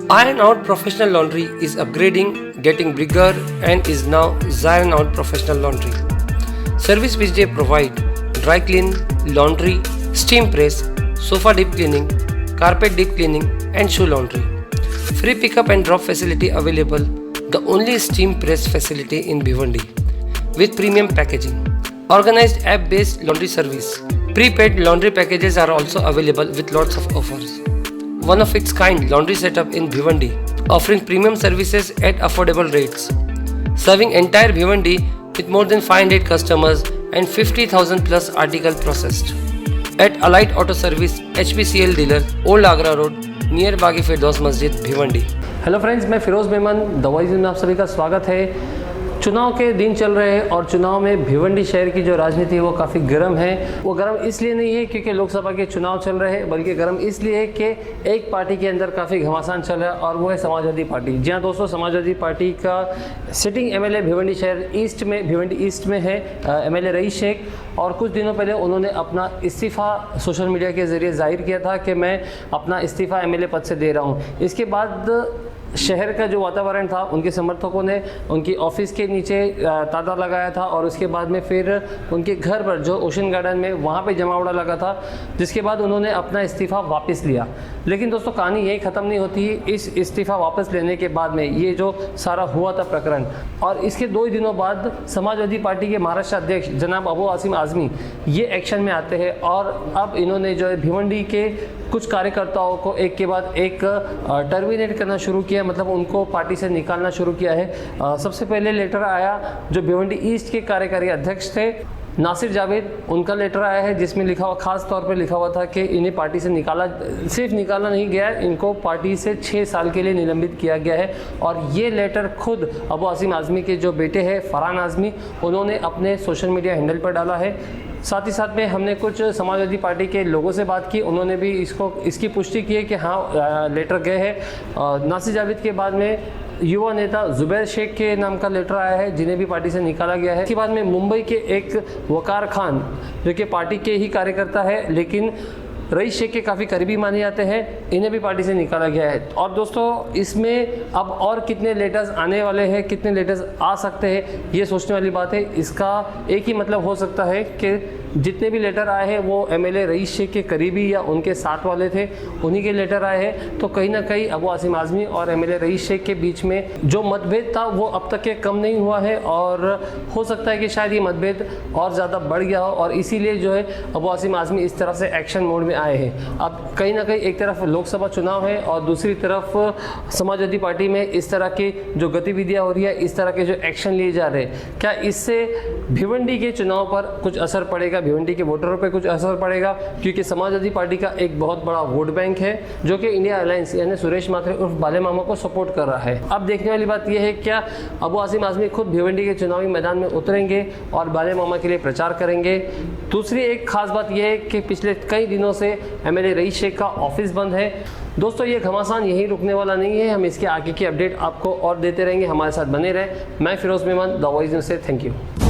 Iron Out Professional Laundry is upgrading, getting bigger, and is now Zion Out Professional Laundry. Service which they provide: dry clean, laundry, steam press, sofa deep cleaning, carpet deep cleaning, and shoe laundry. Free pickup and drop facility available. The only steam press facility in Bhiwandi with premium packaging. Organized app-based laundry service. Prepaid laundry packages are also available with lots of offers. One of its kind laundry setup in Bhiwandi, offering premium services at affordable rates. Serving entire Bhiwandi with more than 500 customers and 50,000 plus articles processed. At Allied Auto Service HPCL dealer, Old Agra Road, near बागी फिरदौस मस्जिद Bhiwandi. Hello friends, मैं Firoz Memon the voice में आप सभी का स्वागत है। चुनाव के दिन चल रहे हैं और चुनाव में भिवंडी शहर की जो राजनीति है वो काफ़ी गर्म है। वो गर्म इसलिए नहीं है क्योंकि लोकसभा के चुनाव चल रहे हैं, बल्कि गर्म इसलिए है कि एक पार्टी के अंदर काफ़ी घमासान चल रहा है और वो है समाजवादी पार्टी। जी हाँ दोस्तों, समाजवादी पार्टी का सिटिंग एमएलए भिवंडी शहर ईस्ट में, भिवंडी ईस्ट में है एमएलए रईस शेख, और कुछ दिनों पहले उन्होंने अपना इस्तीफ़ा सोशल मीडिया के ज़रिए जाहिर किया था कि मैं अपना इस्तीफ़ा एमएलए पद से दे रहा हूँ। इसके बाद शहर का जो वातावरण था, उनके समर्थकों ने उनकी ऑफिस के नीचे ताला लगाया था और उसके बाद में फिर उनके घर पर जो ओशन गार्डन में वहाँ पे जमावड़ा लगा था, जिसके बाद उन्होंने अपना इस्तीफ़ा वापस लिया। लेकिन दोस्तों कहानी यही ख़त्म नहीं होती। इस इस्तीफ़ा वापस लेने के बाद में ये जो सारा हुआ था प्रकरण, और इसके 2 ही दिनों बाद समाजवादी पार्टी के महाराष्ट्र अध्यक्ष जनाब अबू आसिम आज़मी ये एक्शन में आते हैं और अब इन्होंने जो है भिवंडी के कुछ कार्यकर्ताओं को एक के बाद एक टर्मिनेट करना शुरू किया, मतलब उनको पार्टी से निकालना शुरू किया है। सबसे पहले लेटर आया जो भिवंडी ईस्ट के कार्यकारी अध्यक्ष थे नासिर जावेद, उनका लेटर आया है जिसमें लिखा हुआ, खास तौर पे लिखा हुआ था कि इन्हें पार्टी से सिर्फ निकाला नहीं गया, इनको पार्टी से 6 साल के लिए निलंबित किया गया है। और ये लेटर खुद अबू आसिम आज़मी के जो बेटे हैं फरहान आज़मी, उन्होंने अपने सोशल मीडिया हैंडल पर डाला है। साथ ही साथ में हमने कुछ समाजवादी पार्टी के लोगों से बात की, उन्होंने भी इसकी पुष्टि की है कि हाँ लेटर गए हैं। नासिर जावेद के बाद में युवा नेता जुबैर शेख के नाम का लेटर आया है जिन्हें भी पार्टी से निकाला गया है। इसके बाद में मुंबई के एक वकार खान जो कि पार्टी के ही कार्यकर्ता है लेकिन रईस शेख के काफ़ी करीबी माने जाते हैं, इन्हें भी पार्टी से निकाला गया है। और दोस्तों इसमें अब और कितने लेटर्स आने वाले हैं, कितने लेटर्स आ सकते हैं, ये सोचने वाली बात है। इसका एक ही मतलब हो सकता है कि जितने भी लेटर आए हैं वो एमएलए रईस शेख के करीबी या उनके साथ वाले थे, उन्हीं के लेटर आए हैं। तो कहीं ना कहीं अबू आसिम आज़मी और एमएलए रईस शेख के बीच में जो मतभेद था वो अब तक के कम नहीं हुआ है, और हो सकता है कि शायद ये मतभेद और ज़्यादा बढ़ गया हो, और इसीलिए जो है अबू आसिम आज़मी इस तरह से एक्शन मोड में आए हैं। अब कहीं ना कहीं एक तरफ लोकसभा चुनाव है और दूसरी तरफ समाजवादी पार्टी में इस तरह की जो गतिविधियाँ हो रही है, इस तरह के जो एक्शन लिए जा रहे हैं, क्या इससे भिवंडी के चुनाव पर कुछ असर पड़ेगा, भिवंडी के वोटरों पर कुछ असर पड़ेगा? क्योंकि समाजवादी पार्टी का एक बहुत बड़ा वोट बैंक है जो कि इंडिया अलायंस यानी सुरेश माथुर उर्फ बाले मामा को सपोर्ट कर रहा है। अब देखने वाली बात यह है, क्या अबू आसिम आज़मी खुद भिवंडी के चुनावी मैदान में उतरेंगे और बाले मामा के लिए प्रचार करेंगे? दूसरी एक खास बात यह है कि पिछले कई दिनों से एमएलए रईस शेख का ऑफिस बंद है। दोस्तों ये घमासान यही रुकने वाला नहीं है, हम इसके आगे की अपडेट आपको और देते रहेंगे, हमारे साथ बने रहे। मैं Firoz Memon the voice news से, थैंक यू।